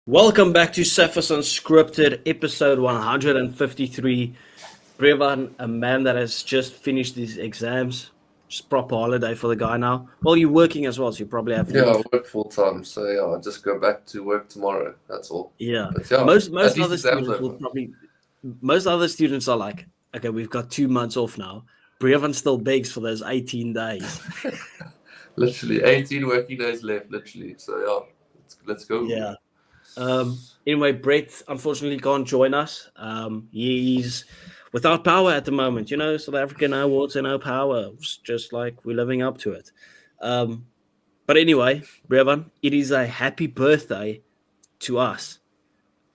Welcome back to Surface Unscripted, episode 153. Brevan, a man that has just finished his exams, just proper holiday for the guy now. Well, you're working as well, so you probably have Yeah, I leave. work full time, so yeah, I'll just go back to work tomorrow. That's all. Yeah, But yeah, most at least other exams students will over. probably. Most other students are like, okay, we've got 2 months off now. Brevan still begs for those 18 days. Literally 18 working days left, literally. So yeah, let's go. Yeah. Anyway, Brett unfortunately can't join us. He's without power at the moment. You know, South African no water, no power. It's just like we're living up to it. But anyway, Brevan, it is a happy birthday to us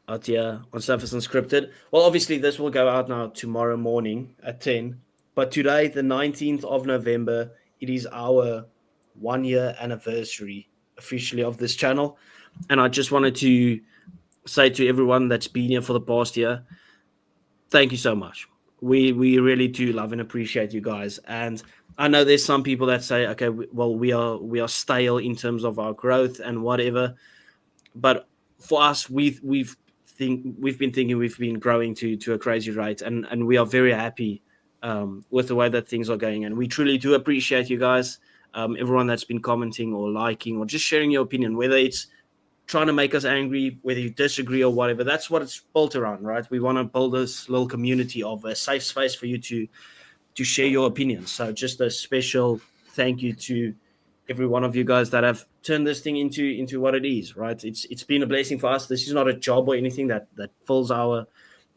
out here on Surface Unscripted. Well, obviously, this will go out now tomorrow morning at 10. But today, the 19th of November, it is our 1-year anniversary officially of this channel. And I just wanted to say to everyone that's been here for the past year, thank you so much. We really do love and appreciate you guys. And I know there's some people that say, okay, well, we are stale in terms of our growth and whatever. But for us, we've been growing to a crazy rate, and we are very happy with the way that things are going. And we truly do appreciate you guys, everyone that's been commenting or liking or just sharing your opinion, whether it's trying to make us angry, whether you disagree or whatever. That's what it's built around, right? We want to build this little community of a safe space for you to share your opinions. So just a special thank you to every one of you guys that have turned this thing into what it is, right? It's been a blessing for us. This is not a job or anything that fills our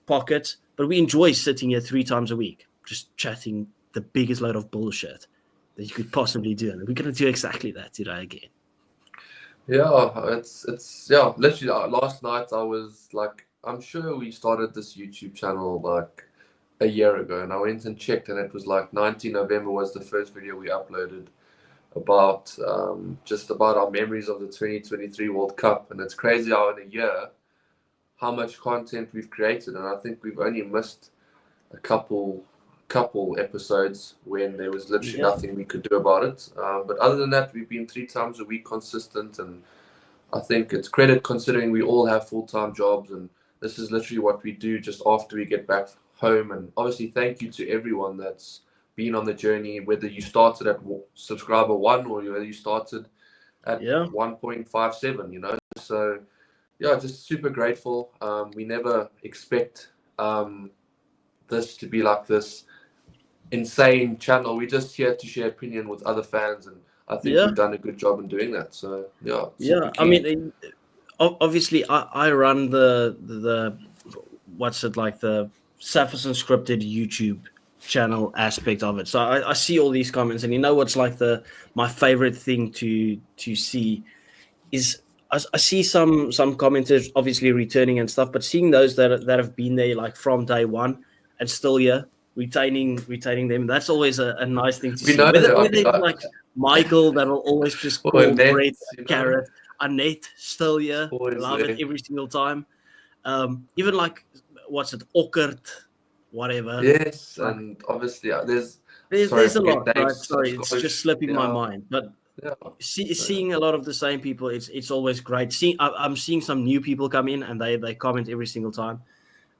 pockets, but we enjoy sitting here 3 times a week, just chatting the biggest load of bullshit that you could possibly do. And we're going to do exactly that today again. Yeah, it's yeah. Literally, last night I was like, I'm sure we started this YouTube channel like a year ago, and I went and checked, and it was like 19 November was the first video we uploaded about just about our memories of the 2023 World Cup. And it's crazy how in a year how much content we've created, and I think we've only missed a couple episodes when there was literally nothing we could do about it. But other than that, we've been 3 times a week consistent, and I think it's credit considering we all have full-time jobs, and this is literally what we do just after we get back home. And obviously thank you to everyone that's been on the journey, whether you started at subscriber 1 or whether you started at 1.57, you know. So yeah, just super grateful. We never expect this to be like this insane channel. We're just here to share opinion with other fans, and I think we've done a good job in doing that. So yeah. I mean, obviously I run the what's it like, the Surface Unscripted YouTube channel aspect of it. So I see all these comments, and you know what's like my favorite thing to see is I see some commenters obviously returning and stuff, but seeing those that have been there like from day one and still here, retaining them, that's always a nice thing to see. Whether it's like Michael that will always just call Brett Carrot, Annette still here, love it every single time. Even like what's it, Ockert, whatever. Yes, and obviously there's a lot. Right? Sorry, it's just slipping my mind, but. Seeing a lot of the same people, it's always great. I'm seeing some new people come in, and they comment every single time.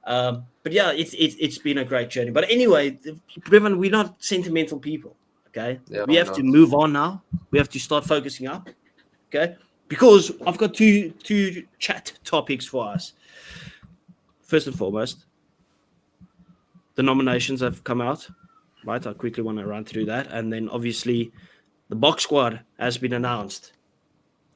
But yeah, it's been a great journey. But anyway, Brevan, we're not sentimental people, okay? Yeah, we have to move on now. We have to start focusing up, okay? Because I've got two chat topics for us. First and foremost, the nominations have come out, right? I quickly want to run through that, and then obviously the box squad has been announced.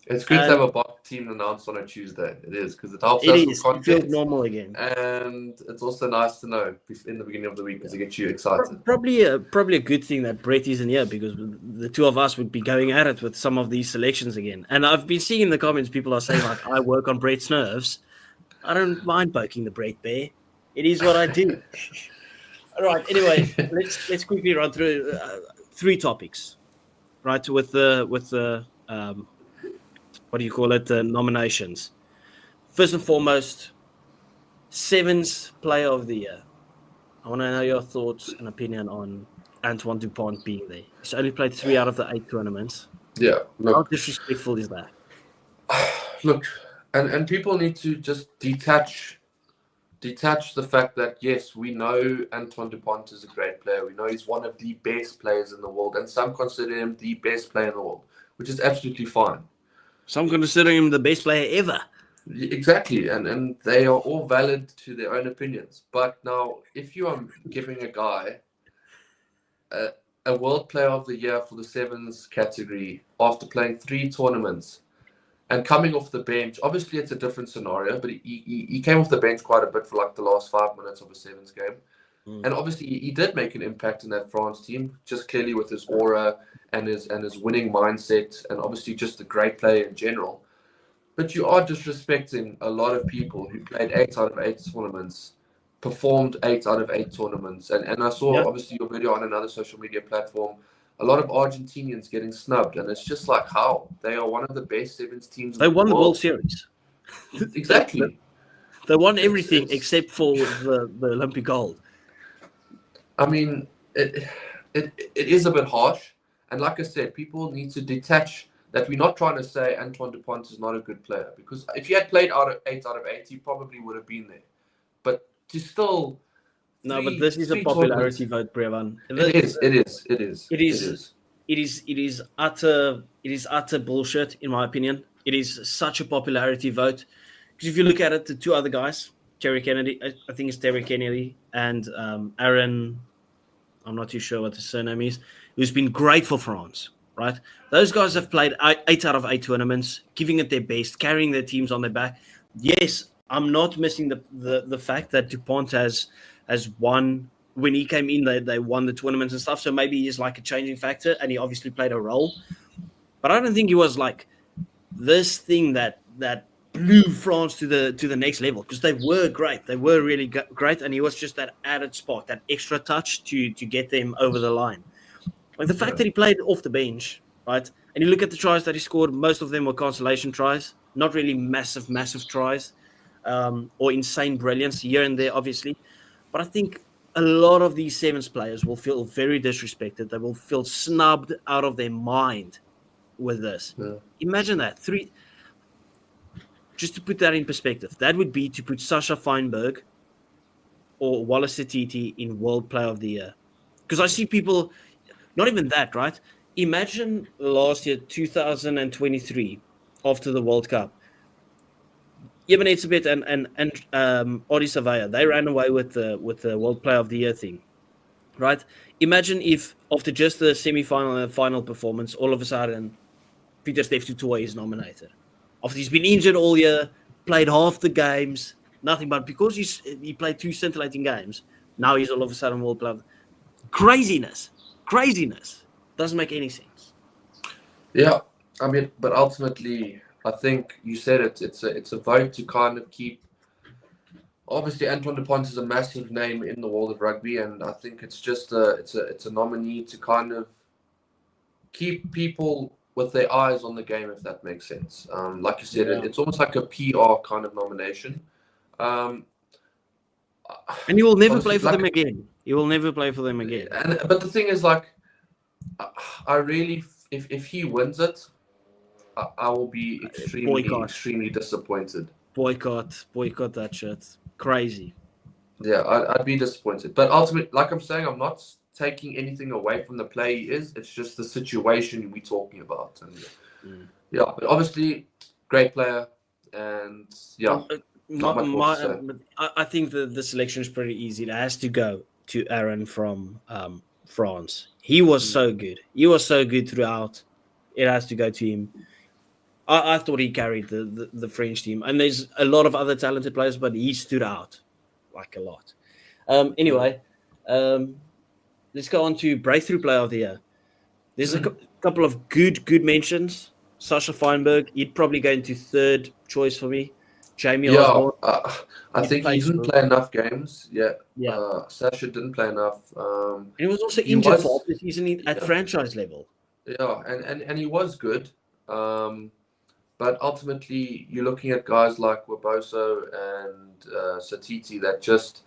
It's good to have a box team announced on a Tuesday. It is, because it helps us with content. It feels normal again. And it's also nice to know in the beginning of the week because it gets you excited. Probably a good thing that Brett isn't here, because the two of us would be going at it with some of these selections again. And I've been seeing in the comments people are saying, like, I work on Brett's nerves. I don't mind poking the Brett bear. It is what I do. All right. Anyway, let's quickly run through 3 topics. Right, with the what do you call it? The nominations. First and foremost, Sevens Player of the Year. I want to know your thoughts and opinion on Antoine Dupont being there. He's only played 3 out of the 8 tournaments. Yeah, How look, disrespectful is that? look, and people need to just detach the fact that yes, we know Antoine Dupont is a great player. We know he's one of the best players in the world, and some consider him the best player in the world, which is absolutely fine. Some consider him the best player ever. Exactly, and they are all valid to their own opinions. But now, if you are giving a guy a World Player of the Year for the sevens category after playing 3 tournaments and coming off the bench, obviously it's a different scenario, but he came off the bench quite a bit for like the last 5 minutes of a sevens game. And obviously he did make an impact in that France team, just clearly with his aura and his winning mindset, and obviously just a great player in general. But you are disrespecting a lot of people who played 8 out of 8 tournaments, performed 8 out of 8 tournaments. And I saw, obviously, your video on another social media platform, a lot of Argentinians getting snubbed. And it's just like, how? They are one of the best sevens teams They in the won the World world. Series. Exactly. They won everything except for the Olympic gold. I mean, it is a bit harsh. And like I said, people need to detach that. We're not trying to say Antoine Dupont is not a good player, because if he had played 8 out of 8, he probably would have been there. But to still... No, but this is a popularity vote, Brevan. It is utter bullshit, in my opinion. It is such a popularity vote. Because if you look at it, the 2 other guys, Terry Kennedy, I think it's Terry Kennedy, and Aaron, I'm not too sure what the surname is, who's been great for France, right? Those guys have played 8 out of 8 tournaments, giving it their best, carrying their teams on their back. Yes, I'm not missing the fact that Dupont has won. When he came in, they won the tournaments and stuff, so maybe he's like a changing factor, and he obviously played a role. But I don't think he was like this thing that blew France to the next level, because they were great. They were really great, and he was just that added spark, that extra touch to get them over the line. Like the fact that he played off the bench, right? And you look at the tries that he scored, most of them were consolation tries, not really massive tries, or insane brilliance here and there, obviously. But I think a lot of these sevens players will feel very disrespected. They will feel snubbed out of their mind with this. Yeah. Imagine that. Just to put that in perspective, that would be to put Sasha Feinberg or Wallace Setiti in World Player of the Year. Because I see people, not even that, right? Imagine last year, 2023, after the World Cup. Eben Etzebeth and Odi Savaya, they ran away with the World Player of the Year thing, right? Imagine if after just the semi-final and final performance, all of a sudden, Peter Steph Tutoy is nominated. After he's been injured all year, played half the games, nothing, but because he played 2 scintillating games, now he's all of a sudden World Player. Craziness. Doesn't make any sense. Yeah, I mean, but ultimately, I think you said it. It's a vote to kind of keep. Obviously, Antoine Dupont is a massive name in the world of rugby, and I think it's just it's a nominee to kind of keep people with their eyes on the game, if that makes sense. Like you said, it's almost like a PR kind of nomination. And he will never play for them again. He will never play for them again. But the thing is, like, I really, if he wins it, I will be extremely disappointed. Boycott that shit. Crazy. Yeah, I'd be disappointed. But ultimately, like I'm saying, I'm not taking anything away from the play he is. It's just the situation we're talking about. And yeah, but obviously, great player. And yeah, I think the selection is pretty easy. It has to go to Aaron from France. He was so good. He was so good throughout. It has to go to him. I thought he carried the French team. And there's a lot of other talented players, but he stood out like a lot. Anyway, let's go on to Breakthrough Player of the Year. There's a couple of good mentions. Sasha Feinberg, he'd probably go into 3rd choice for me. Jamie Osborne. I think he didn't play enough games. Yeah. Sasha didn't play enough. And he was also injured for the season at franchise level. Yeah, and he was good. But ultimately, you're looking at guys like Waboso and Setiti that just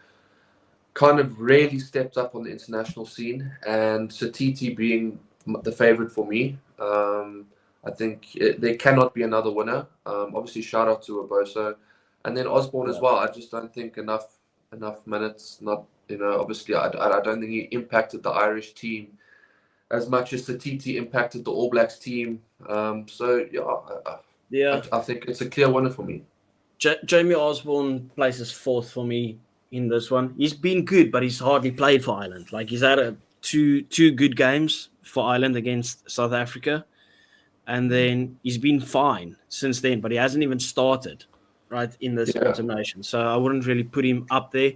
kind of really stepped up on the international scene, and Satiti being the favorite for me. I think there cannot be another winner. Obviously, shout out to Oboso, and then Osborne as well. I just don't think enough minutes. Not obviously, I don't think he impacted the Irish team as much as Satiti impacted the All Blacks team. So Yeah. I think it's a clear winner for me. Jamie Osborne places fourth for me in this one. He's been good, but he's hardly played for Ireland. Like, he's had two good games for Ireland against South Africa, and then he's been fine since then, but he hasn't even started right in this automation. So I wouldn't really put him up there.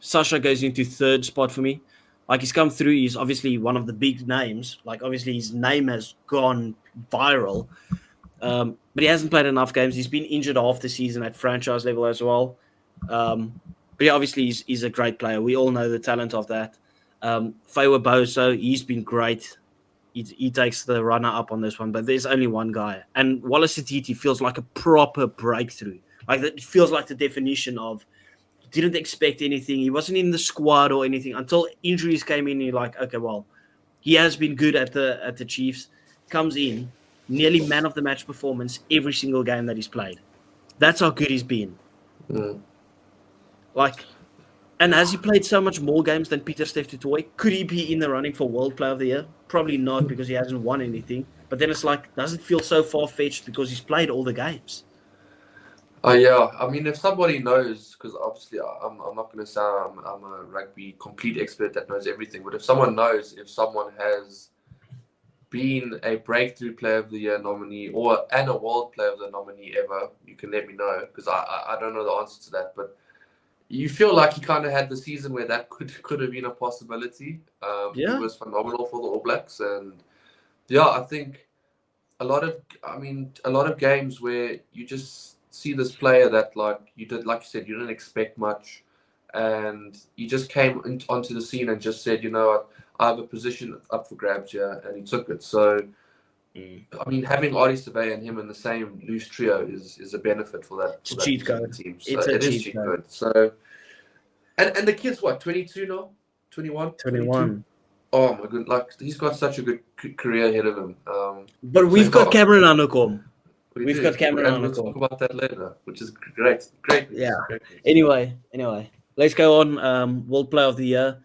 Sasha goes into third spot for me. Like, he's come through. He's obviously one of the big names. Like, obviously his name has gone viral. But he hasn't played enough games. He's been injured half the season at franchise level as well. But yeah, obviously he's a great player. We all know the talent of that. Feiwa Boso, he's been great. He takes the runner up on this one, but there's only one guy. And Wallace Satiti feels like a proper breakthrough. Like, that feels like the definition of didn't expect anything. He wasn't in the squad or anything until injuries came in. You're like, okay, well, he has been good at the Chiefs. Comes in, nearly man of the match performance every single game that he's played. That's how good he's been. Like, and has he played so much more games than Pieter-Steph du Toit? Could he be in the running for World Player of the Year? Probably not, because he hasn't won anything. But then it's like, does it feel so far-fetched because he's played all the games? Yeah. I mean, if somebody knows, because obviously I'm not going to say I'm a rugby complete expert that knows everything, but if someone knows if someone has been a breakthrough player of the year nominee and a world player of the nominee ever, you can let me know, because I don't know the answer to that. But you feel like he kind of had the season where that could have been a possibility. He was phenomenal for the All Blacks, and I think a lot of games where you just see this player that, like you said, you didn't expect much, and he just came onto the scene and just said, you know what, I have a position up for grabs here, and he took it. So, I mean, having Ardie Survey and him in the same loose trio is a benefit for that cheat code team. So it is cheat code. So, and the kid's what, 22 now, 21, 22? Oh my god! Like, he's got such a good career ahead of him. But we've got Cameron Undercombe. We'll talk about that later, which is great. Great. Yeah. Great. Anyway, let's go on. World Player of the Year.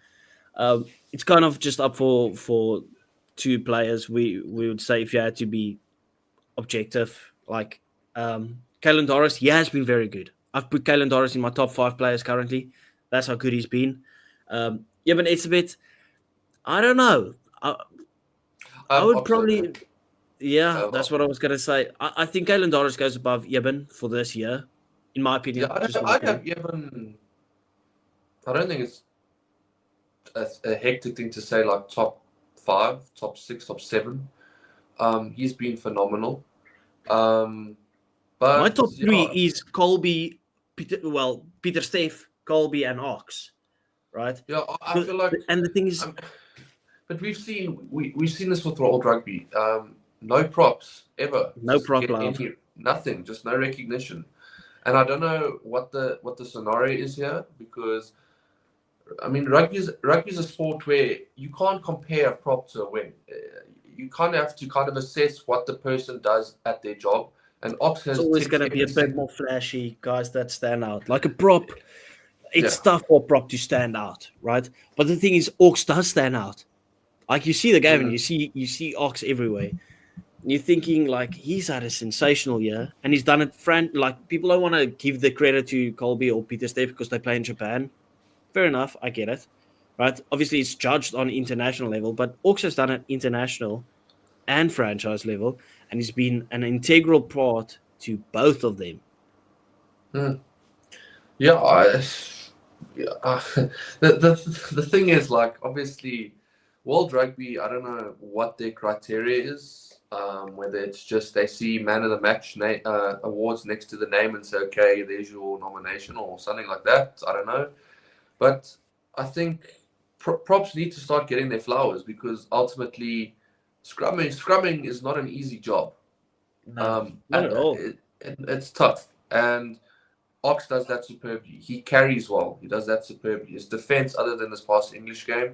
It's kind of just up for two players. We would say, if you had to be objective, like Caelan Doris, he has been very good. I've put Caelan Doris in my top 5 players currently. That's how good he's been. But it's a bit, I don't know. I would probably, that's what I was going to say. I think Caelan Doris goes above Eben for this year, in my opinion. Yeah, I have Eben. I don't think it's a hectic thing to say, like top 5, top 6, top 7. He's been phenomenal. But my top 3 is Colby, Pieter-Steph, Colby, and Ox, right? Yeah, I feel like, and the thing is, but we've seen this with World Rugby. No props ever. No prop love. Nothing. Just no recognition. And I don't know what the scenario is here, because I mean, rugby is a sport where you can't compare a prop to a wing. You kind of have to kind of assess what the person does at their job. And Ox has, it's always going to be a bit more flashy guys that stand out. Like a prop, it's tough for a prop to stand out, right? But the thing is, Ox does stand out. Like, you see the game and you see Ox everywhere. You're thinking, like, he's had a sensational year and he's done it. Like, people don't want to give the credit to Colby or Pieter-Steph because they play in Japan. Fair enough, I get it, right? Obviously, it's judged on international level, but Ox has done it international and franchise level, and he's been an integral part to both of them. The thing is, like, obviously, World Rugby, I don't know what their criteria is, whether it's just they see man of the match awards next to the name and say, okay, there's your nomination or something like that. I don't know. But I think props need to start getting their flowers, because ultimately scrumming is not an easy job. No, not at all. It's tough. And Ox does that superbly. He carries well. He does that superbly. His defense, other than this past English game,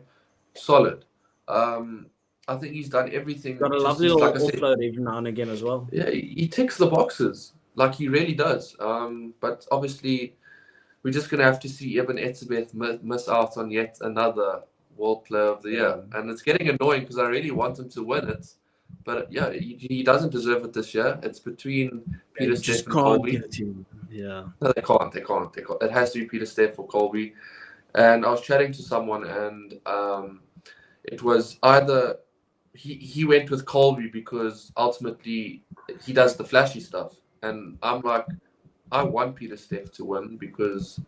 solid. I think he's done everything. Got a Just lovely little like I said, offload every now and again as well. yeah, he ticks the boxes. Like he really does. But obviously, we're just going to have to see Eben Etzebeth miss out on yet another World Player of the Year. And it's getting annoying because I really want him to win it. But yeah, he doesn't deserve it this year. It's between Peter Steff and Colby. Give it to him. Yeah. No, they can't. It has to be Peter Steff or Colby. And I was chatting to someone, and it was either he went with Colby because ultimately he does the flashy stuff. And I'm like, I want Peter Steff to win because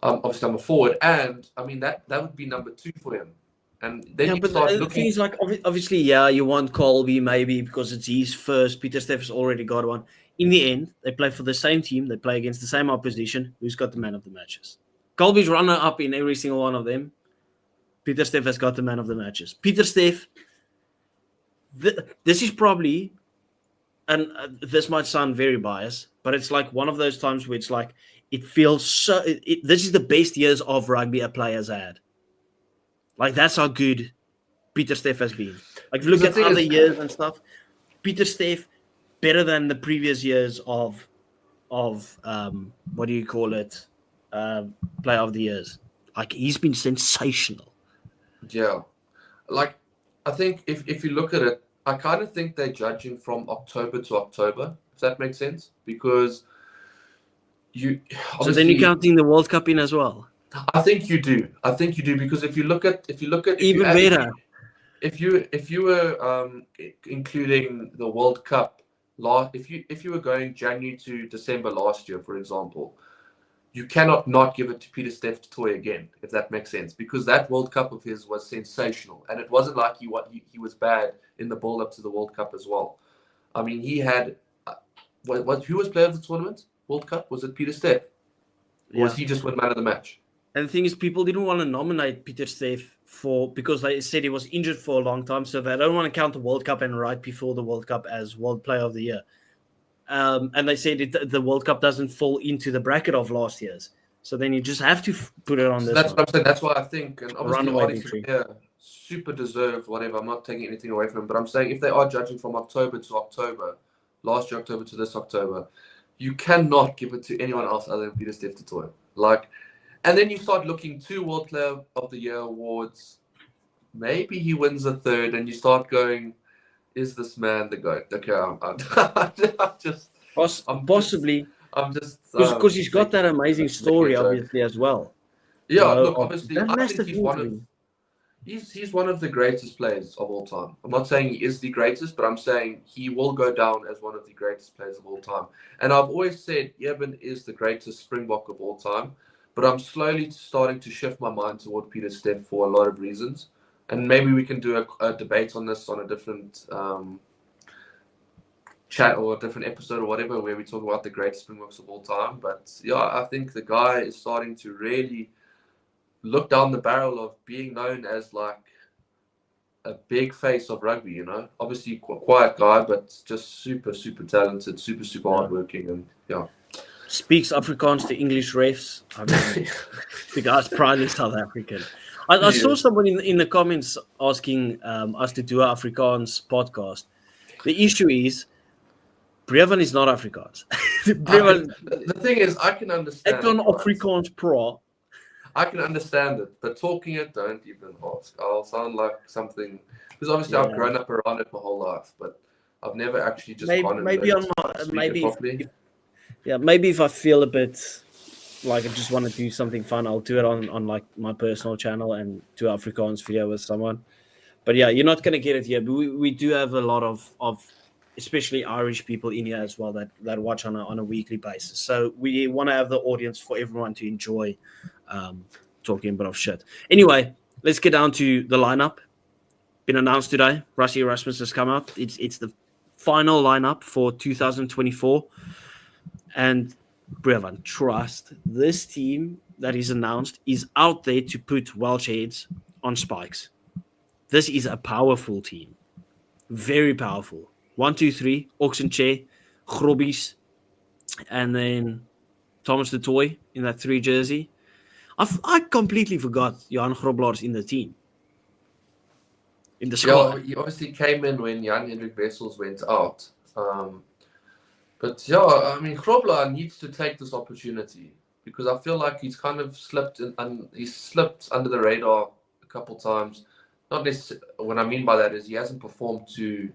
obviously I'm a forward, and I mean that would be number 2 for him. And then you start looking. Things like obviously, yeah, you want Colby maybe because it's his first. Peter Steff has already got one. In the end, they play for the same team. They play against the same opposition. Who's got the man of the matches? Colby's runner up in every single one of them. Peter Steff has got the man of the matches. Peter Steff. This is probably, and this might sound very biased, but it's like one of those times where it's like it feels so. This is the best years of rugby a player's had. Like that's how good Peter Steff has been. Like if you look at other years and stuff, Peter Steff better than the previous years of what do you call it? Player of the years. Like he's been sensational. Yeah, like I think if you look at it, I kind of think they're judging from October to October. If that makes sense, because so then you're counting the World Cup in as well. I think you do because if you look at even better. If you were including the World Cup if you were going January to December last year, for example, you cannot not give it to Peter Steff to toy again, if that makes sense, because that World Cup of his was sensational, and it wasn't like he was bad in the build up to the World Cup as well. I mean, he had who was player of the tournament? World Cup, was it Peter Steff? Or was he just win man of the match? And the thing is, people didn't want to nominate Peter Steff because they said he was injured for a long time, so they don't want to count the World Cup and right before the World Cup as World Player of the Year. And they said the World Cup doesn't fall into the bracket of last year's, so then you just have to put it on this. That's what I'm saying. That's why I think, and obviously, super deserved. Whatever. I'm not taking anything away from him, but I'm saying if they are judging from October to October, last year October to this October, you cannot give it to anyone else other than Peter Steff to toy. Like. And then you start looking 2 World Player of the Year awards. Maybe he wins a third, and you start going, "Is this man the GOAT?" Okay, possibly. I'm just because he's got that amazing story, obviously as well. Yeah, look, obviously, I think he's one of the greatest players of all time. I'm not saying he is the greatest, but I'm saying he will go down as one of the greatest players of all time. And I've always said Eben is the greatest Springbok of all time. But I'm slowly starting to shift my mind toward Peter Steff for a lot of reasons. And maybe we can do a debate on this on a different chat or a different episode or whatever, where we talk about the greatest Springboks of all time. But yeah, I think the guy is starting to really look down the barrel of being known as like a big face of rugby, you know. Obviously, quiet guy, but just super, super talented, super hardworking, and yeah. Speaks Afrikaans to English refs. I mean, the guy's proudly South African. I saw someone in the comments asking us to do an Afrikaans podcast. The issue is, Brevan is not Afrikaans. The thing is, I can understand. Ek kan Afrikaans praat. I can understand it, but talking it, don't even ask. I'll sound like something, because obviously I've grown up around it my whole life, but I've never actually just maybe if I feel a bit like I just want to do something fun, I'll do it on like my personal channel and do an Afrikaans video with someone. But yeah, you're not going to get it here. But we do have a lot of especially Irish people in here as well that watch on a weekly basis. So we want to have the audience for everyone to enjoy talking a bit of shit. Anyway, let's get down to the lineup. Been announced today. Rassie Erasmus has come out. It's the final lineup for 2024. And Brevan, trust this team that is announced is out there to put Welsh heads on spikes. This is a powerful team. Very powerful. 1, 2, 3, Oxenche, Grobbies, and then Thomas the Toy in that 3 jersey. I completely forgot Jan Grobelaar's in the team. In the squad. Yeah, he obviously came in when Jan-Hendrik Wessels went out. But yeah, I mean, Grobelaar needs to take this opportunity because I feel like he's kind of slipped he's slipped under the radar a couple times. Not necessarily. What I mean by that is he hasn't performed to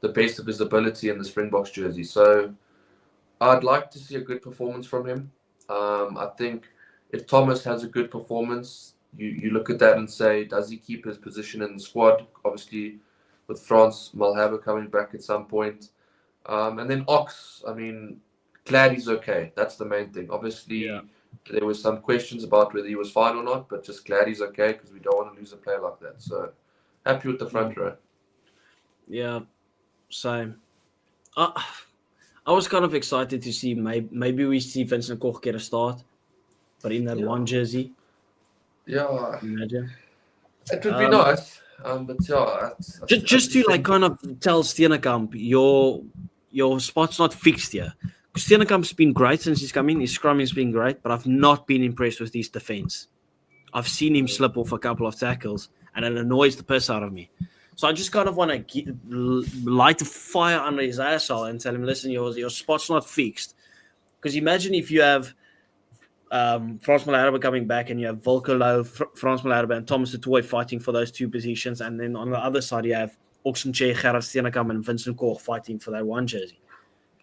the best of his ability in the Springboks jersey. So I'd like to see a good performance from him. I think if Thomas has a good performance, you look at that and say, does he keep his position in the squad? Obviously, with France Malherbe coming back at some point. And then Ox, I mean, glad he's okay. That's the main thing. Obviously, there was some questions about whether he was fine or not, but just glad he's okay because we don't want to lose a player like that. So happy with the front row. Yeah, same. I was kind of excited to see maybe we see Vincent Koch get a start, but in that one jersey. Yeah, imagine. It would be nice. But yeah, just to like kind of tell Steenekamp your spot's not fixed here. Because Steenekamp's been great since he's come in. His scrum has been great, but I've not been impressed with his defense. I've seen him slip off a couple of tackles, and it annoys the piss out of me. So I just kind of want to light a fire under his asshole and tell him, listen, your spot's not fixed. Because imagine if you have Frans Malherbe coming back and you have Volkelo, Frans Malherbe and Thomas du Toit fighting for those 2 positions. And then on the other side, you have Oxenche, Gerard Steenekamp and Vincent Koch fighting for that 1 jersey.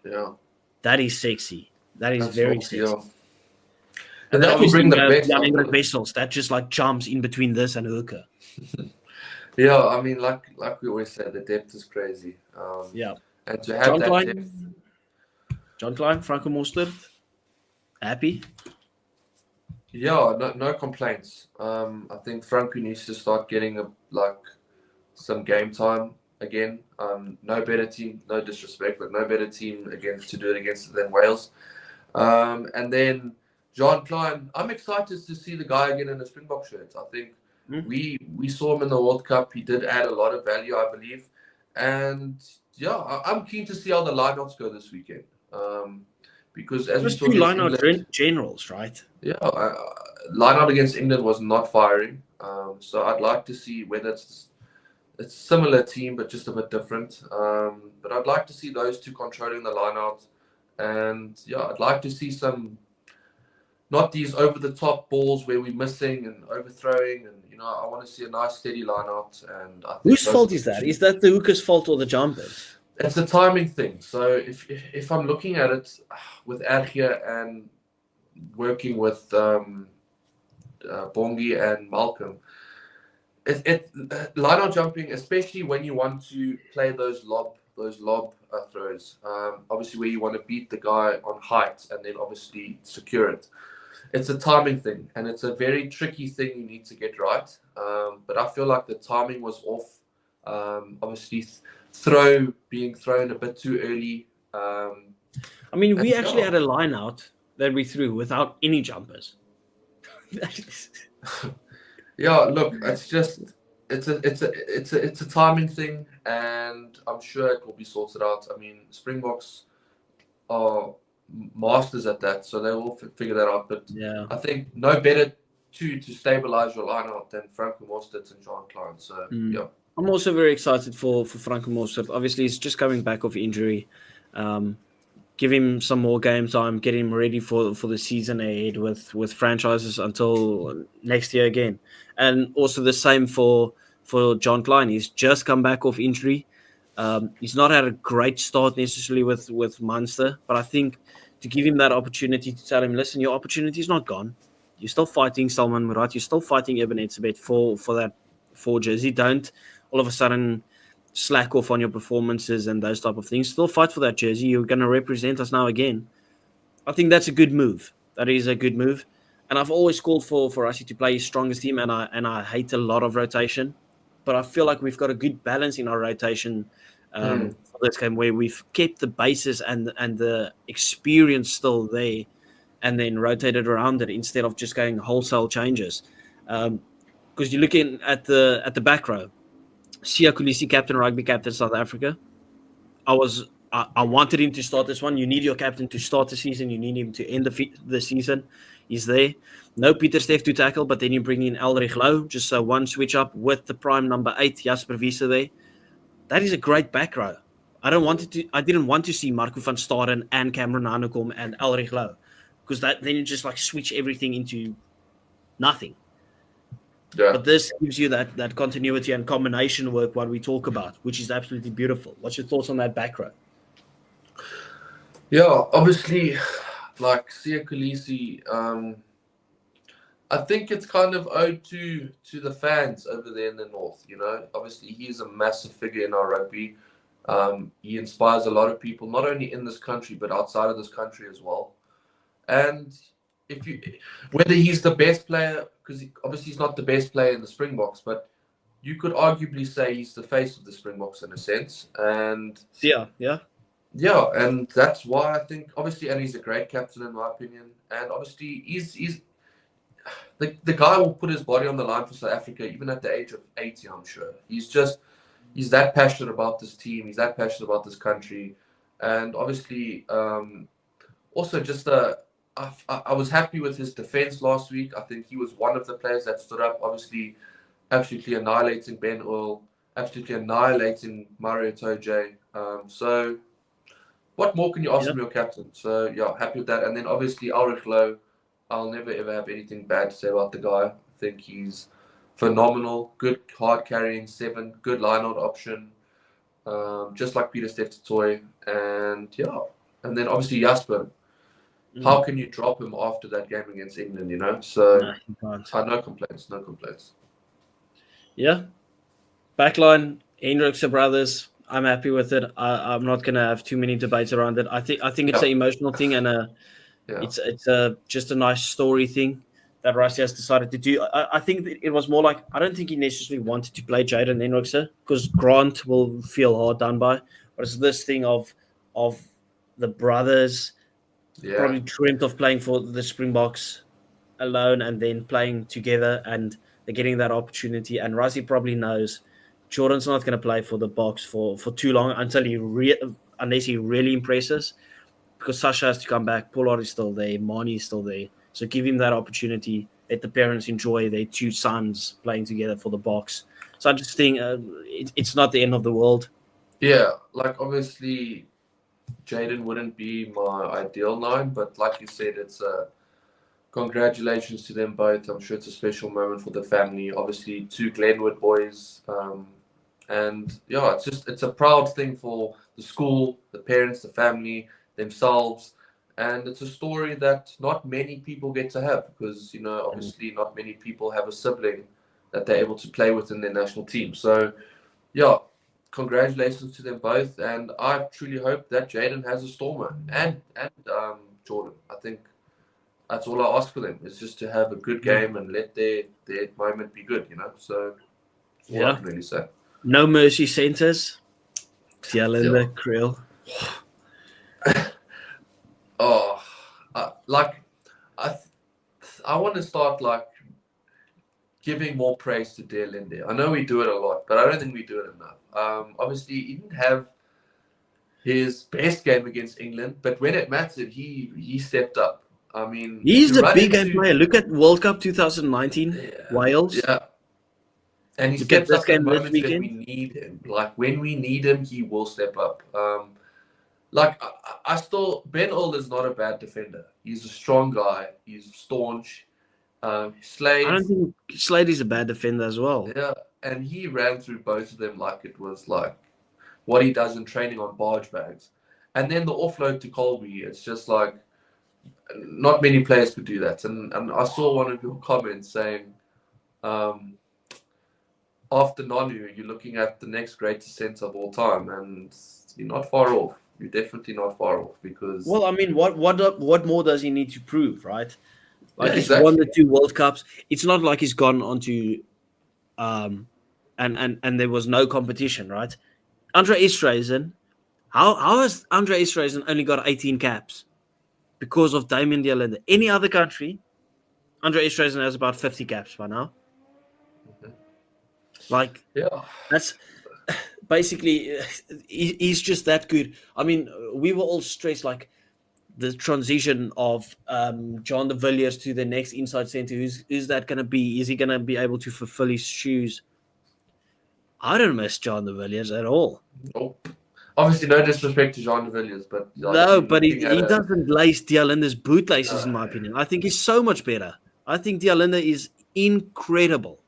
Yeah. That is sexy. That's very sexy. Yeah. And that will bring the best. Jan-Hendrik Wessels, that just like jumps in between this and Hooker. Yeah, I mean, like we always say, the depth is crazy. Yeah. And to have that depth. John Klein, Franco Mostert, happy? Yeah, no complaints. I think Franco needs to start getting some game time again. No better team, no disrespect, but no better team to do it against than Wales. And then John Klein, I'm excited to see the guy again in the Springbok shirt. I think we saw him in the World Cup. He did add a lot of value, I believe. And yeah, I'm keen to see how the lineouts go this weekend. Because as we saw, lineout generals, right? Yeah, lineout against England was not firing. So I'd like to see whether it's a similar team but just a bit different. But I'd like to see those 2 controlling the lineout, and yeah, I'd like to see some, not these over the top balls where we're missing and overthrowing, and I want to see a nice steady lineout. And I think whose fault is that? Is that the Hooker's fault or the jumpers? It's a timing thing. So if I'm looking at it with Adgia and working with Bongi and Malcolm, line-out jumping, especially when you want to play those lob throws, obviously where you want to beat the guy on height and then obviously secure it. It's a timing thing, and it's a very tricky thing you need to get right. But I feel like the timing was off. Obviously, being thrown a bit too early. I mean, we actually had a line out that we threw without any jumpers. Yeah, look, it's a timing thing, and I'm sure it will be sorted out. I mean, Springboks are masters at that, so they will figure that out. But yeah, I think no better to stabilize your line out than Franco Mostert and John Klein. So yeah. I'm also very excited for Franco Mostert. Obviously, he's just coming back off injury. Give him some more game time, get him ready for the season ahead with franchises until next year again. And also the same for John Klein. He's just come back off injury. He's not had a great start necessarily with Munster, but I think to give him that opportunity to tell him, listen, your opportunity is not gone. You're still fighting Salman Murat. You're still fighting Ibn Etzebet for that 4 jersey. Don't all of a sudden slack off on your performances and those type of things. Still fight for that jersey. You're going to represent us now again. I think that's a good move. That is a good move. And I've always called for Rassie to play his strongest team, and I hate a lot of rotation. But I feel like we've got a good balance in our rotation for this game, where we've kept the bases and the experience still there, and then rotated around it instead of just going wholesale changes. Because you're looking at the back row. Siya Kolisi, captain rugby, captain South Africa. I was I wanted him to start this one. You need your captain to start the season. You need him to end the season. He's there. No Peter Steph to tackle, but then you bring in Elrich Low, just one switch up with the prime number 8, Jasper Wiese there. That is a great back row. I didn't want to see Marco van Staden and Cameron Hanekom and Elrich Low, because then you just like switch everything into nothing. Yeah. But this gives you that continuity and combination work what we talk about, which is absolutely beautiful. What's your thoughts on that back row? Yeah, obviously, like Sia Khaleesi, I think it's kind of owed to the fans over there in the north. You know, obviously he's a massive figure in our rugby. He inspires a lot of people, not only in this country but outside of this country as well. And whether he's the best player, because obviously he's not the best player in the Springboks, but you could arguably say he's the face of the Springboks in a sense. And yeah, and that's why I think obviously, and he's a great captain in my opinion. And obviously he's the guy will put his body on the line for South Africa even at the age of 80. I'm sure he's that passionate about this team. He's that passionate about this country, and obviously also just I was happy with his defense last week. I think he was one of the players that stood up, obviously absolutely annihilating Ben Earl, absolutely annihilating Mario Toje. So what more can you ask from your captain? So yeah, happy with that. And then obviously Elrich Low, I'll never ever have anything bad to say about the guy. I think he's phenomenal, good hard carrying 7, good line out option, just like Peter Steph Toy. And yeah, and then obviously Jasper. How can you drop him after that game against England, you know? So, no complaints, no complaints. Yeah. Backline, Hendrikse brothers, I'm happy with it. I'm not going to have too many debates around it. I think it's an emotional thing, and it's just a nice story thing that Rassie has decided to do. I think that it was more like, I don't think he necessarily wanted to play Jaden Hendrikse, because Grant will feel hard done by. But it's this thing of the brothers probably dreamt of playing for the Springboks alone and then playing together, and they're getting that opportunity. And Rassie probably knows Jordan's not going to play for the Boks for too long unless he really impresses, because Sasha has to come back. Pollard is still there. Mani is still there. So give him that opportunity. Let the parents enjoy their 2 sons playing together for the Boks. So I just think it's not the end of the world. Yeah, like obviously Jaden wouldn't be my ideal 9, but like you said, it's congratulations to them both. I'm sure it's a special moment for the family. Obviously, 2 Glenwood boys. And yeah, it's a proud thing for the school, the parents, the family, themselves. And it's a story that not many people get to have, because, you know, obviously not many people have a sibling that they're able to play with in their national team. So, yeah, congratulations to them both. And I truly hope that Jaden has a stormer and Jordan. I think that's all I ask for them, is just to have a good game and let their moment be good, you know. So that's all I can really say. No mercy centers. Dialenda, Kriel. I want to start giving more praise to Dialenda. I know we do it a lot, but I don't think we do it enough. Obviously, he didn't have his best game against England, but when it mattered, he stepped up. I mean, he's a big game player. Look at World Cup 2019, Wales. Yeah. And he steps up in moments when we need him. Like, when we need him, he will step up. Ben Earl is not a bad defender. He's a strong guy. He's staunch. Slade. I don't think Slade is a bad defender as well. Yeah, and he ran through both of them like it was like what he does in training on barge bags. And then the offload to Colby, it's just like not many players could do that. And I saw one of your comments saying, after Nonu, you're looking at the next greatest centre of all time, and you're not far off. You're definitely not far off, because. Well, I mean, what more does he need to prove, right? Like, he's won the 2 World Cups. It's not like he's gone on to, and there was no competition, right? Andre Esterhuizen, how has Andre Esterhuizen only got 18 caps? Because of Damian Dialenda. Any other country, Andre Esterhuizen has about 50 caps by now. Like, yeah, basically, he's just that good. I mean, we were all stressed like the transition of John de Villiers to the next inside centre. Who's that going to be? Is he going to be able to fulfill his shoes? I don't miss John de Villiers at all. Nope. Obviously, no disrespect to Jean de Villiers, but like, No, you're but looking at he doesn't lace Dialinda's bootlaces, in my no. opinion. I think he's so much better. I think Dialinda is incredible.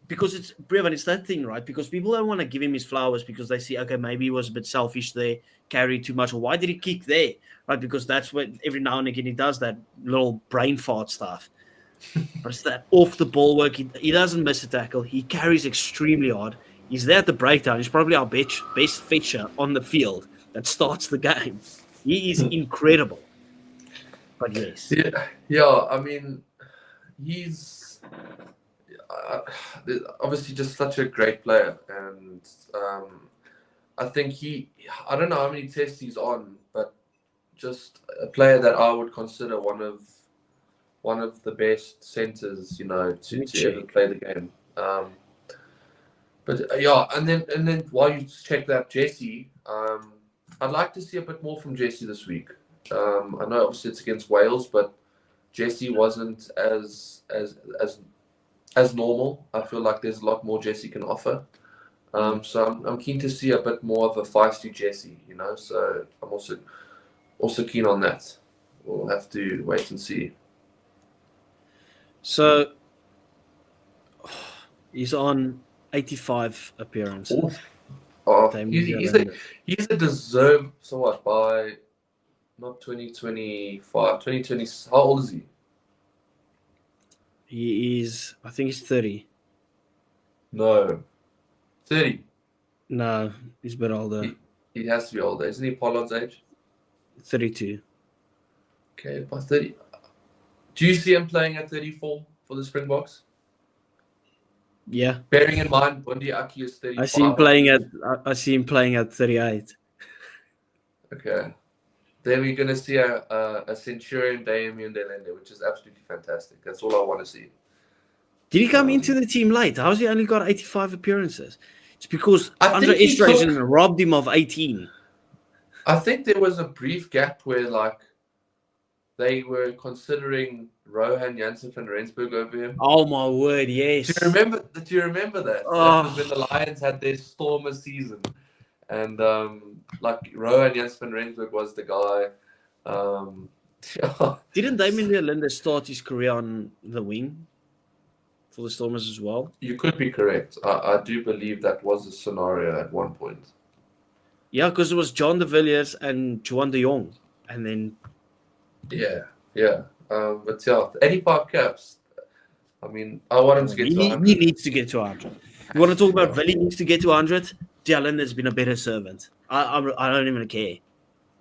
Because it's Brevin, it's that thing, right? Because people don't want to give him his flowers because they see, okay, maybe he was a bit selfish there, carried too much, or why did he kick there? Right? Because that's what every now and again he does that little brain fart stuff. But it's that off the ball work. He doesn't miss a tackle. He carries extremely hard. He's there at the breakdown. He's probably our best fetcher on the field that starts the game. He is incredible. But yes. Yeah. I mean, he's obviously just such a great player, and I think I don't know how many tests he's on, but just a player that I would consider one of the best centers, to ever play the game. But yeah, and then while you check that, Jesse, I'd like to see a bit more from Jesse this week. I know obviously it's against Wales, but Jesse wasn't as normal. I feel like there's a lot more Jesse can offer. So I'm keen to see a bit more of a feisty Jesse, So I'm also keen on that. We'll have to wait and see. So he's on 85 appearances. Oh, he's a deserved. So what? By not 2025, 2020. How old is he? He is, I think he's 30. No, 30. No, he's a bit older. He has to be older. Isn't he Pollard's age? 32. Okay, by 30. Do you see him playing at 34 for the Springboks? Yeah. Bearing in mind, Bundi Aki is 35. I see him playing at 38. Okay. Then we're going to see a Centurion Damien Delende, which is absolutely fantastic. That's all I want to see. Did he come into the team late? How's he only got 85 appearances? It's because Andre Estragen robbed him of 18. I think there was a brief gap where, they were considering Rohan Jansen van Rensburg over him. Oh my word, yes. Do you remember that? Oh. That was when the Lions had their Stormer season. And Rohan Jansen van Rensburg was the guy. Didn't Damien Delende start his career on the wing for the Stormers as well? You could be correct. I do believe that was a scenario at one point. Yeah, because it was John de Villiers and Juan de Jong. And then... Yeah. But yeah, 85 caps. I mean, I want him to get to 100. He needs to get to 100. You want to talk about Villy needs to get to 100? Dialinda has been a better servant. I don't even care.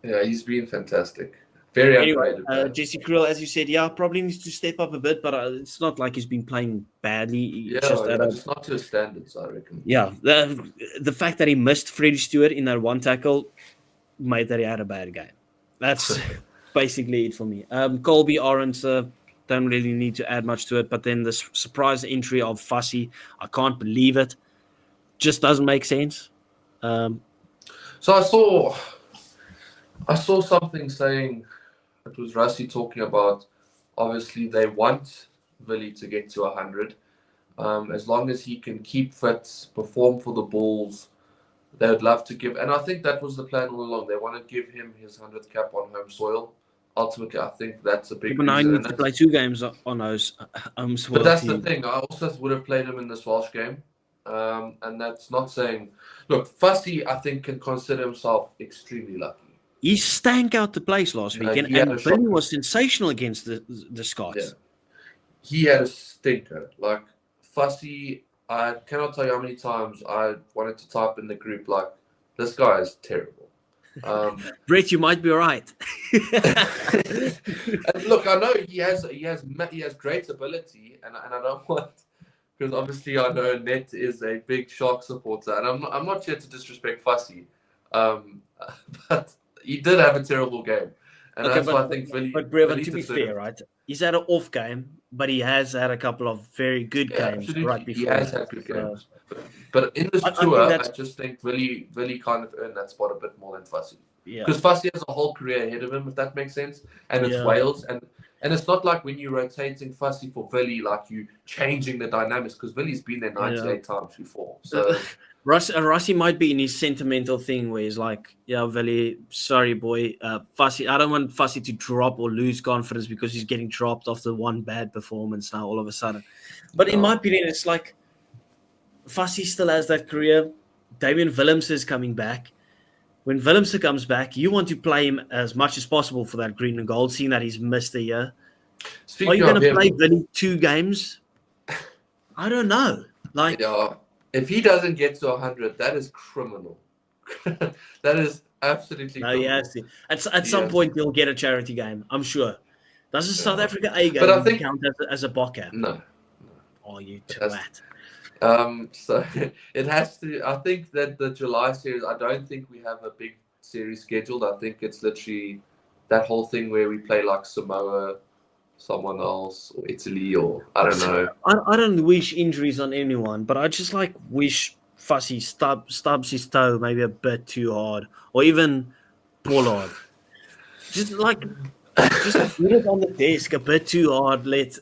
Yeah, he's been fantastic. Very underrated. Jesse Kriel, as you said, probably needs to step up a bit, but it's not like he's been playing badly. Just not to his standards, I reckon. Yeah, the fact that he missed Freddie Stewart in that one tackle made that he had a bad game. That's basically it for me. Colby Orange, don't really need to add much to it, but then the surprise entry of Fussy, I can't believe it. Just doesn't make sense. So I saw something saying, it was Rassie talking about, obviously they want Villy to get to 100. As long as he can keep fit, perform for the Bulls, they would love to give, and I think that was the plan all along. They want to give him his 100th cap on home soil. Ultimately, I think that's a big reason. I need to play 2 games on those home soil. But that's the thing. I also would have played him in this Welsh game. And that's not saying... Look, Fussy, I think, can consider himself extremely lucky. He stank out the place last weekend, and Billy was sensational against the Scots. Yeah. He had a stinker. Like, Fussy, I cannot tell you how many times I wanted to type in the group, like, this guy is terrible. Brett, you might be right. And look, I know he has great ability, and I don't want... Because obviously I know Net is a big Shark supporter, and I'm not here to disrespect Fussy, but he did have a terrible game, and that's why I think Villy. But Brevin, to be fair, right? He's had an off game, but he has had a couple of very good Yeah, games right absolutely. He before has that. had good So games. But in this I think tour, I that's just think Willie kind of earned that spot a bit more than Fussy. yeah, Because Fussy has a whole career ahead of him, if that makes sense. And it's yeah, Wales. And it's not like when you're rotating Fussy for Willie, like you changing the dynamics, because Willie's been there yeah. 98 times before. So, Rossi might be in his sentimental thing where he's like, yeah, Veli, sorry, boy. Fussy, I don't want Fussy to drop or lose confidence because he's getting dropped after one bad performance now all of a sudden. But in my opinion, it's like Fussy still has that career. Damien Willems is coming back. When Willems comes back, you want to play him as much as possible for that green and gold, seeing that he's missed a year. Are you speaking going of to play him, Vili 2 games? I don't know. Like, yeah, if he doesn't get to 100, that is criminal. That is absolutely no, he has criminal. to. At He some has point, he'll get a charity game. I'm sure. Does a South Yeah. Africa A But I game think count as a bocap? no. Oh, you It has twat. So it has to. I think that the July series. I don't think we have a big series scheduled. I think it's literally that whole thing where we play like Samoa, someone else, or Italy, or I don't know. I don't wish injuries on anyone, but I just like wish Fussy stubs his toe maybe a bit too hard, or even Pollard. Just like get it on the desk a bit too hard. Let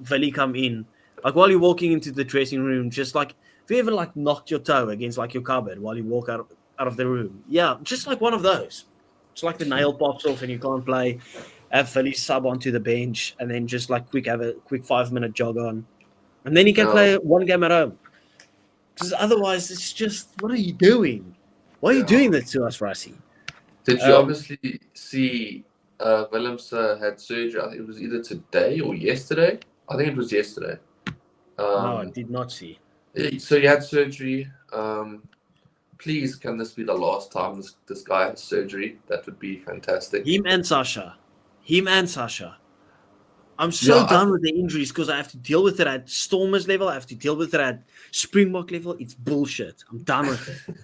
Veli come in. Like while you're walking into the dressing room, just like if you ever like knocked your toe against like your cupboard while you walk out of the room. Yeah, just like one of those. It's like the nail pops off and you can't play. Have Veli sub onto the bench and then just like have a quick 5 minute jog on. And then he can No, play one game at home. Because otherwise it's just what are you doing? Why are you yeah. doing this to us, Rassi? Did you obviously see Willems had surgery? I think it was either today or yesterday. I think it was yesterday. No, I Um, did not see. so he had surgery. Please, can this be the last time this guy has surgery? That would be fantastic. Him and Sasha. I'm Yeah, so done with the injuries because I have to deal with it at Stormers level. I have to deal with it at Springbok level. It's bullshit. I'm done with it.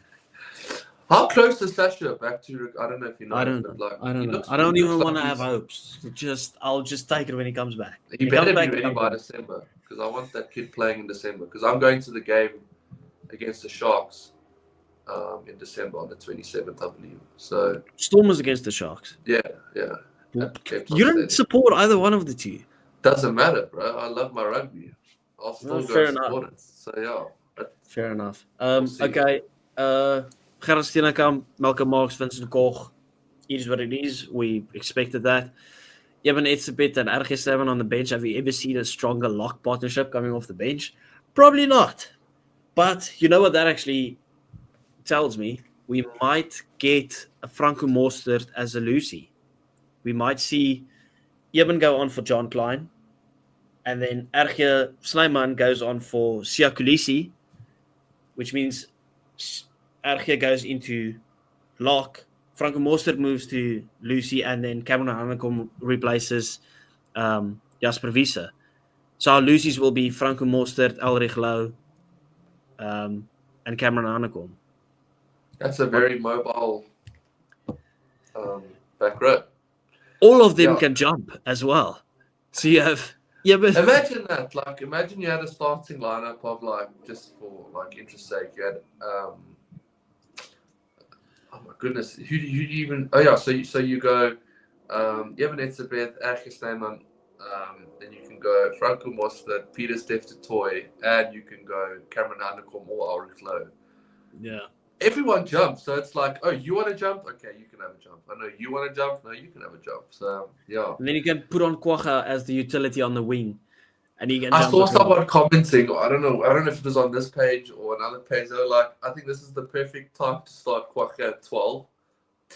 How close is Sasha back to? I don't know if you know, I don't but know. like I don't he know. looks. I He don't looks even want like to have he's. hopes. I'll just take it when he comes back. He When he comes better be back, he ready comes by back. December because I want that kid playing in December. Because I'm going to the game against the Sharks in December on the 27th, I believe. So Stormers against the Sharks. yeah, at Cape Town You don't Stadium. support either one of the two. Doesn't matter, bro. I love my rugby. I'll still go Fair enough. support it. So yeah, but Fair enough. we'll see. Okay. Gerard Steenekamp, Malcolm Marx, Vincent Koch. It is what it is. We expected that. Even Etzebeth and RG7 on the bench. Have you ever seen a stronger lock partnership coming off the bench? Probably not. But you know what that actually tells me? We might get a Franco Mostert as a Lucy. We might see Eben go on for John Klein. And then Erge Snyman goes on for Sia Kulisi, which means Erge goes into lock. Franco Mostert moves to Lucy, and then Cameron Hanekom replaces Jasper Wiese. So our Lucy's will be Franco Mostert, Elrich Louw, and Cameron Hanekom. That's a very mobile back row. All of them can jump as well. So you have but imagine that. Like, imagine you had a starting lineup of like, just for like interest sake, you had oh my goodness, who do you even? Oh yeah, so you go, Evan Etzebeth, Ashley Snyman, then you can go Franco Mostert, Peter Steph Toy, and you can go Cameron Hanekom or Ulrich Louw. Yeah. Everyone jumps, so it's like, oh, you want to jump? Okay, you can have a jump. I know you want to jump. No, you can have a jump. So yeah. And then you can put on Quagga as the utility on the wing, and he can. I jump saw as well. someone commenting. I don't know if it was on this page or another page. They were like, I think this is the perfect time to start Quagga at 12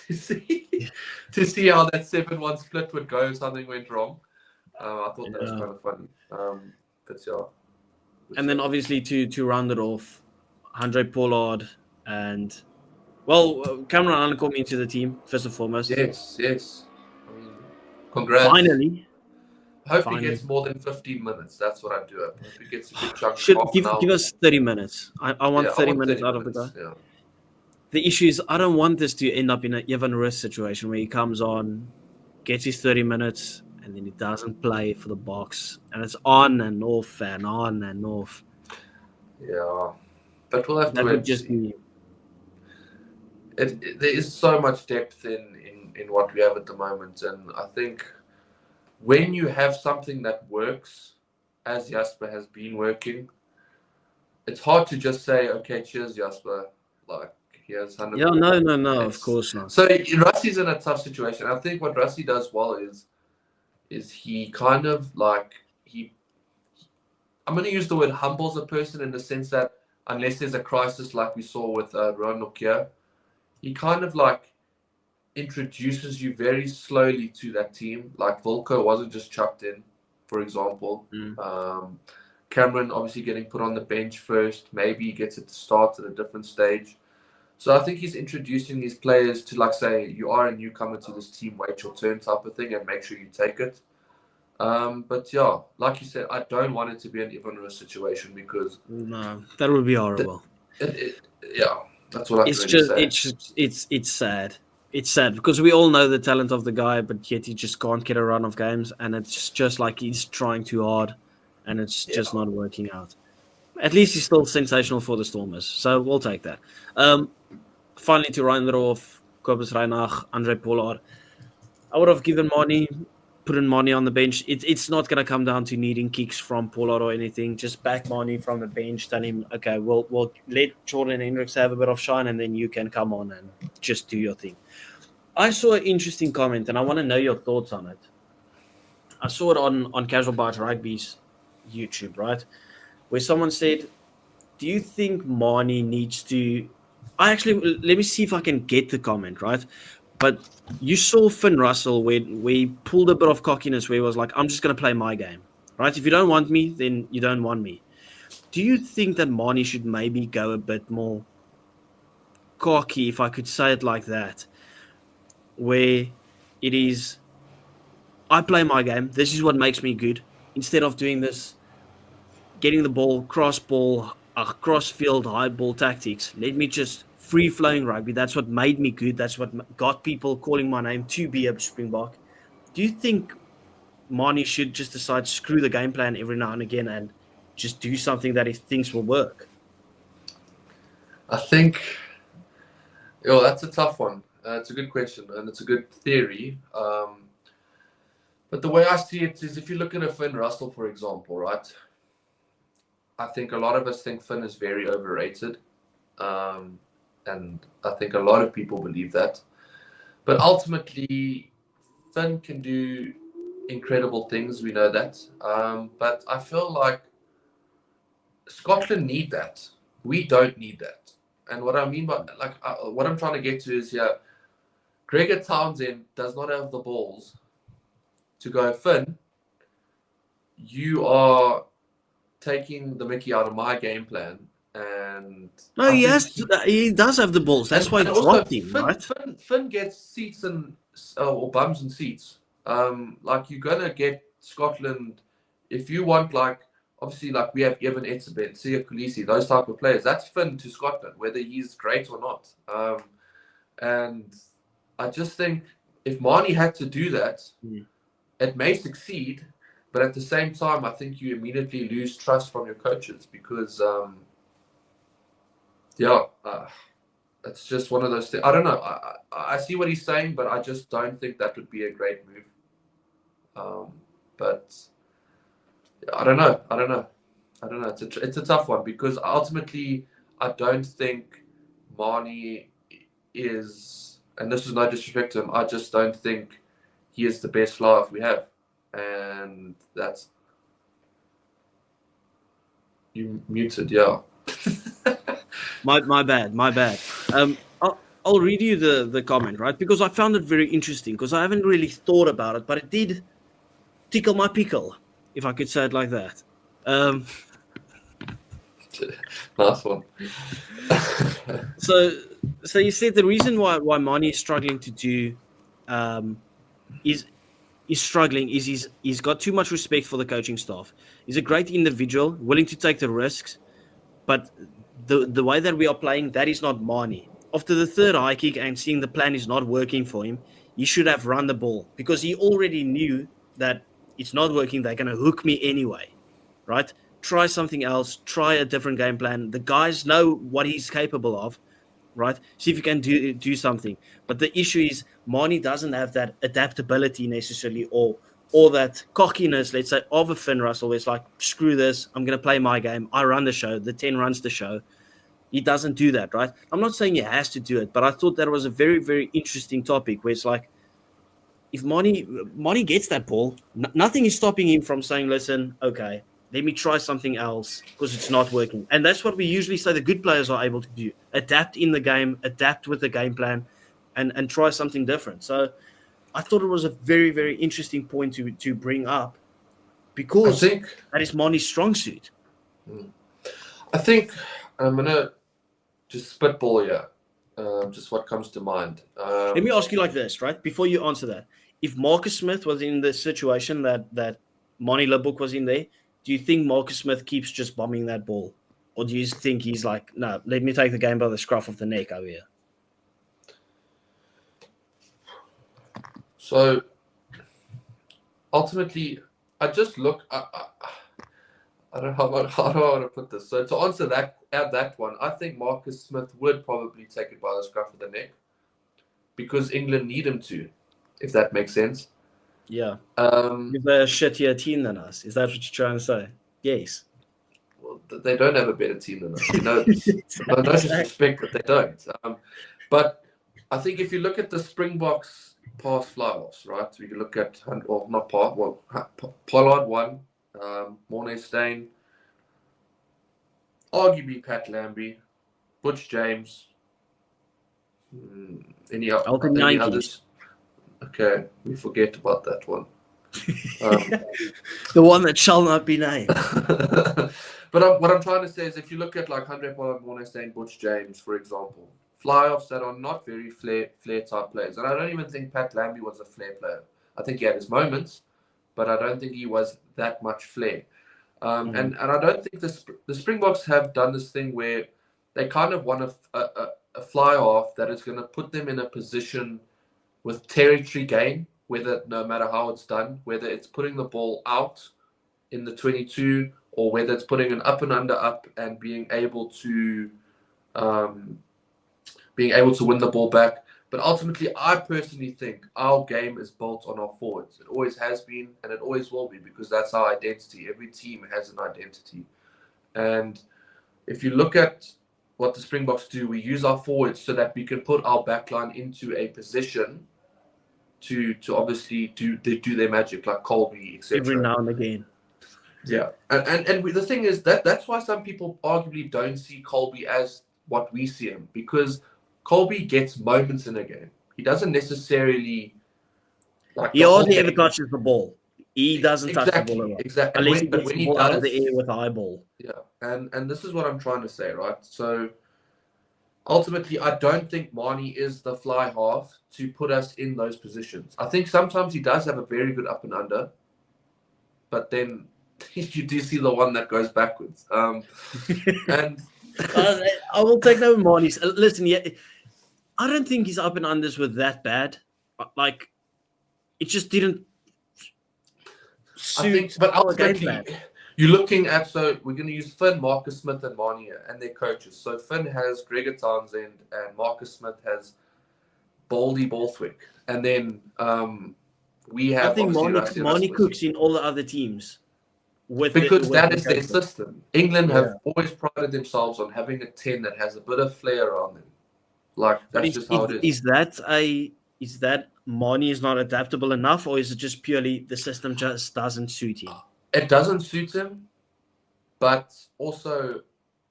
to see how that 7-1 split would go if something went wrong. I thought that was kind of funny. But yeah. And then obviously to round it off, Andre Pollard and Cameron Hanekom into the team first and foremost. Yes. I mean, congrats. Finally. I hope he gets more than 15 minutes. That's what I do. I hope he gets a good chunk. Give us 30 minutes. I want 30 minutes out of the guy. Yeah. The issue is I don't want this to end up in an Evan Rus situation where he comes on, gets his 30 minutes, and then he doesn't play for the Boks, and it's on and off and on and off. Yeah, but we'll have to That wait would and just see. be There is so much depth in what we have at the moment, and I think when you have something that works, as Jasper has been working, it's hard to just say, okay, cheers, Jasper. Like, here's 100 yeah, ball. no, of It's course not. so Rusty's in a tough situation. I think what Rusty does well is he kind of like he. I'm going to use the word humbles a person in the sense that unless there's a crisis like we saw with Ron Nokia, he kind of like introduces you very slowly to that team. Like Volko wasn't just chucked in, for example. Cameron obviously getting put on the bench first. Maybe he gets it to start at a different stage. So I think he's introducing these players to like say, you are a newcomer to this team, wait your turn type of thing and make sure you take it. But yeah, like you said, I don't want it to be an Ivan Rus situation because No, that would be horrible. Yeah, that's what I can It's really just say. it's sad. It's sad because we all know the talent of the guy, but yet he just can't get a run of games, and it's just like he's trying too hard, and it's just not working out. At least he's still sensational for the Stormers, so we'll take that. Finally, to round it off, Kobus Reinach, Andre Pollard. I would have given money, put in money on the bench. It's not going to come down to needing kicks from Pollard or anything. Just back money from the bench. Tell him, okay, we'll let Jordan Hendricks have a bit of shine, and then you can come on and just do your thing. I saw an interesting comment, and I want to know your thoughts on it. I saw it on Casual Bites Rugby's YouTube, right, where someone said, "Do you think Marnie needs to?" I actually let me see if I can get the comment right, but you saw Finn Russell where he pulled a bit of cockiness where he was like, I'm just going to play my game, right? If you don't want me, then you don't want me. Do you think that Marnie should maybe go a bit more cocky, if I could say it like that, where it is, I play my game, this is what makes me good, instead of doing this, getting the ball, cross field, high ball tactics. Let me just free flowing rugby. That's what made me good. That's what got people calling my name to be a Springbok. Do you think Marnie should just decide screw the game plan every now and again and just do something that he thinks will work? I think, that's a tough one. It's a good question and it's a good theory. But the way I see it is if you look at a Finn Russell, for example, right? I think a lot of us think Finn is very overrated. And I think a lot of people believe that. But ultimately, Finn can do incredible things. We know that. But I feel like Scotland need that. We don't need that. And what I mean by what I'm trying to get to is Gregor Townsend does not have the balls to go, Finn, you are taking the mickey out of my game plan. And No, he does have the balls. That's why he dropped him, right? Finn gets seats and or bums and seats. Like you're gonna get Scotland if you want. Like obviously, like we have Evan Etzebeth, Sia Kulisi, those type of players. That's Finn to Scotland, whether he's great or not. And I just think if Marnie had to do that, it may succeed, but at the same time, I think you immediately lose trust from your coaches because. It's just one of those things. I don't know. I see what he's saying, but I just don't think that would be a great move. But I don't know. It's a tough one because ultimately, I don't think Marnie is, and this is no disrespect to him. I just don't think he is the best fly off we have, and that's you muted, yeah. My bad. I'll read you the comment, right? Because I found it very interesting because I haven't really thought about it, but it did tickle my pickle, if I could say it like that. Nice one. So you said the reason why Marnie is struggling to do is struggling is he's got too much respect for the coaching staff. He's a great individual, willing to take the risks, but the way that we are playing, that is not Marnie. After the third high kick and seeing the plan is not working for him, he should have run the ball because he already knew that it's not working, they're going to hook me anyway, right? Try something else, try a different game plan. The guys know what he's capable of, right? See if you can do something. But the issue is Marnie doesn't have that adaptability necessarily, or that cockiness, let's say, of a Finn Russell. It's like, screw this, I'm going to play my game. I run the show. The 10 runs the show. He doesn't do that, right? I'm not saying he has to do it, but I thought that was a very, very interesting topic where it's like, if Marnie gets that ball, nothing is stopping him from saying, listen, okay, let me try something else because it's not working. And that's what we usually say the good players are able to do. Adapt in the game, adapt with the game plan, and try something different. So I thought it was a very, very interesting point to bring up because that is Marnie's strong suit. I think I'm going to just spitball here, just what comes to mind. Let me ask you like this, right? Before you answer that, if Marcus Smith was in the situation that Marnie Lubbock was in there, do you think Marcus Smith keeps just bombing that ball? Or do you think he's like, no, let me take the game by the scruff of the neck over here? So, ultimately, I just look... I don't know how do I want to put this. So, to answer that one, I think Marcus Smith would probably take it by the scruff of the neck because England need him to, if that makes sense. Yeah. If they're a shittier team than us. Is that what you're trying to say? Yes. Well, they don't have a better team than us. You know, no disrespect, but they don't. But I think if you look at the Springboks past fly-offs, right? We can look at, Pollard won, Mornay Steyn, arguably Pat Lambie, Butch James, any others? Okay, we forget about that one. The one that shall not be named. But what I'm trying to say is if you look at like Andre Pollard, Mornay Steyn, Butch James, for example, fly-offs that are not very flair type players. And I don't even think Pat Lambie was a flair player. I think he had his moments, but I don't think he was that much flair. And I don't think the Springboks have done this thing where they kind of want a fly-off that is going to put them in a position with territory gain, whether no matter how it's done, whether it's putting the ball out in the 22 or whether it's putting an up and under up and being able to win the ball back. But ultimately, I personally think our game is built on our forwards. It always has been, and it always will be, because that's our identity. Every team has an identity. And if you look at what the Springboks do, we use our forwards so that we can put our backline into a position to obviously do their magic, like Colby, etc. Every now and again. Yeah, and the thing is that's why some people arguably don't see Colby as what we see him, because Colby gets moments in a game. He doesn't necessarily like. He hardly ever touches the ball. He doesn't touch the ball a lot. Exactly. Unless he gets the ball out of the air with the eyeball. Yeah, and this is what I'm trying to say, right? So ultimately, I don't think Marnie is the fly half to put us in those positions. I think sometimes he does have a very good up and under, but then you do see the one that goes backwards. And I will take no Marnie's. Listen, I don't think his up and unders were that bad. Like, it just didn't suit. I think, but ultimately, you're looking at, so we're going to use Finn, Marcus Smith, and Marnie and their coaches. So Finn has Gregor Townsend, and Marcus Smith has Baldy Borthwick, and then we have. I think Marnie cooks in all the other teams. Because that is their system. England have always prided themselves on having a 10 that has a bit of flair around them. Like, that's just how it is. Is that Marnie is not adaptable enough, or is it just purely the system just doesn't suit him? It doesn't suit him, but also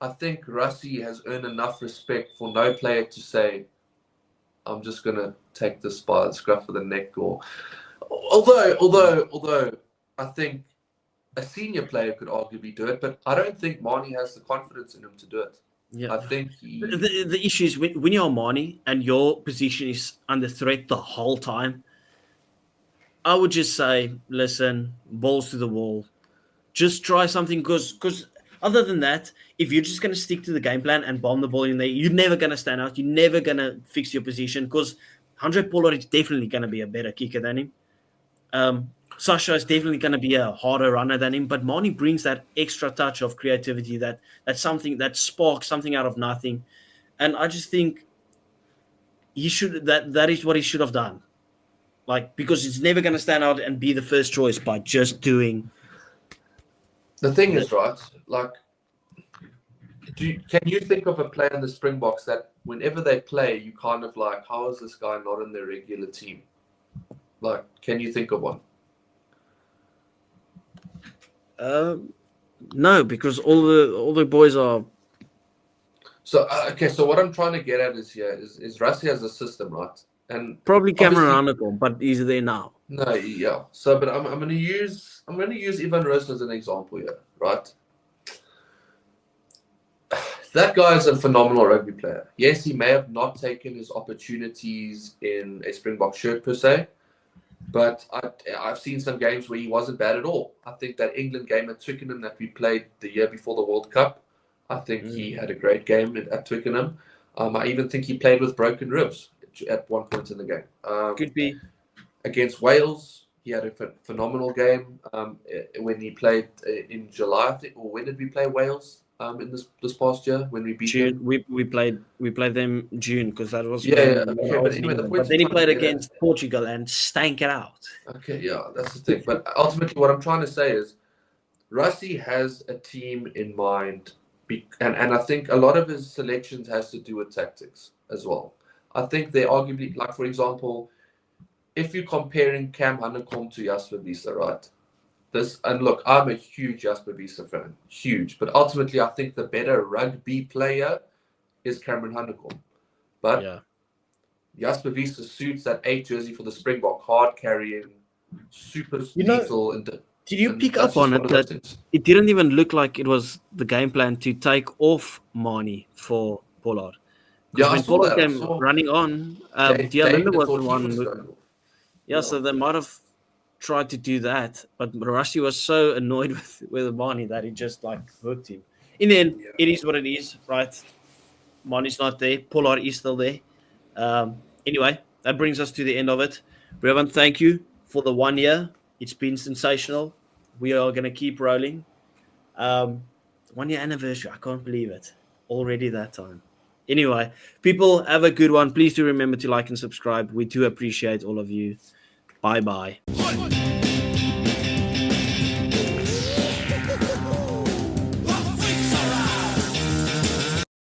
I think Rassie has earned enough respect for no player to say, I'm just going to take this by the scruff of the neck. Or although I think a senior player could arguably do it, but I don't think Marnie has the confidence in him to do it. Yeah. I think the issue is when you're Marnie and your position is under threat the whole time, I would just say, listen, balls to the wall. Just try something, because other than that, if you're just going to stick to the game plan and bomb the ball in there, you're never going to stand out. You're never going to fix your position, because Andre Pollard is definitely going to be a better kicker than him. Sasha is definitely going to be a harder runner than him, but Mani brings that extra touch of creativity, that's something that sparks something out of nothing, and I just think that is what he should have done. Like, because it's never going to stand out and be the first choice by just doing. The thing is, right? Like, can you think of a player in the Springboks that whenever they play, you kind of like, how is this guy not in their regular team? Like, can you think of one? No, because all the boys are. So okay, so what I'm trying to get at is Rassie has a system, right? And Probably Cameron Hannekom, but he's there now. No, yeah. So, but I'm going to use Ivan Roos as an example here, right? That guy is a phenomenal rugby player. Yes, he may have not taken his opportunities in a Springbok shirt per se, but I've seen some games where he wasn't bad at all. I think that England game at Twickenham that we played the year before the World Cup, I think he had a great game at Twickenham. I even think he played with broken ribs at one point in the game. Could be. Against Wales, he had a phenomenal game when he played in July, I think. Or when did we play Wales in this past year? When we beat June, them? we played them June because that was Okay, but anyway, but then he played against Portugal and stank it out. Okay, yeah, that's the thing. But ultimately, what I'm trying to say is, Rassie has a team in mind, and I think a lot of his selections has to do with tactics as well. I think they arguably, like for example, if you're comparing Cam Hannekom to Jasper Wiese, right? And look, I'm a huge Jasper Wiese fan, huge. But ultimately, I think the better rugby player is Cameron Hannekom. But Jasper Wiese suits that 8 jersey for the Springbok, hard carrying, super lethal. Did you pick up on it that it didn't even look like it was the game plan to take off Mani for Pollard? Yeah, when Pollard came running on, Dialinde was the one. So they might have tried to do that, but Rassie was so annoyed with Mani that he just like hooked him. In the end, it is what it is, right? Mani's not there. Pollard is still there. Anyway, that brings us to the end of it. Revan, thank you for the 1 year. It's been sensational. We are going to keep rolling. 1 year anniversary. I can't believe it. Already that time. Anyway, people, have a good one. Please do remember to like and subscribe. We do appreciate all of you. Bye-bye.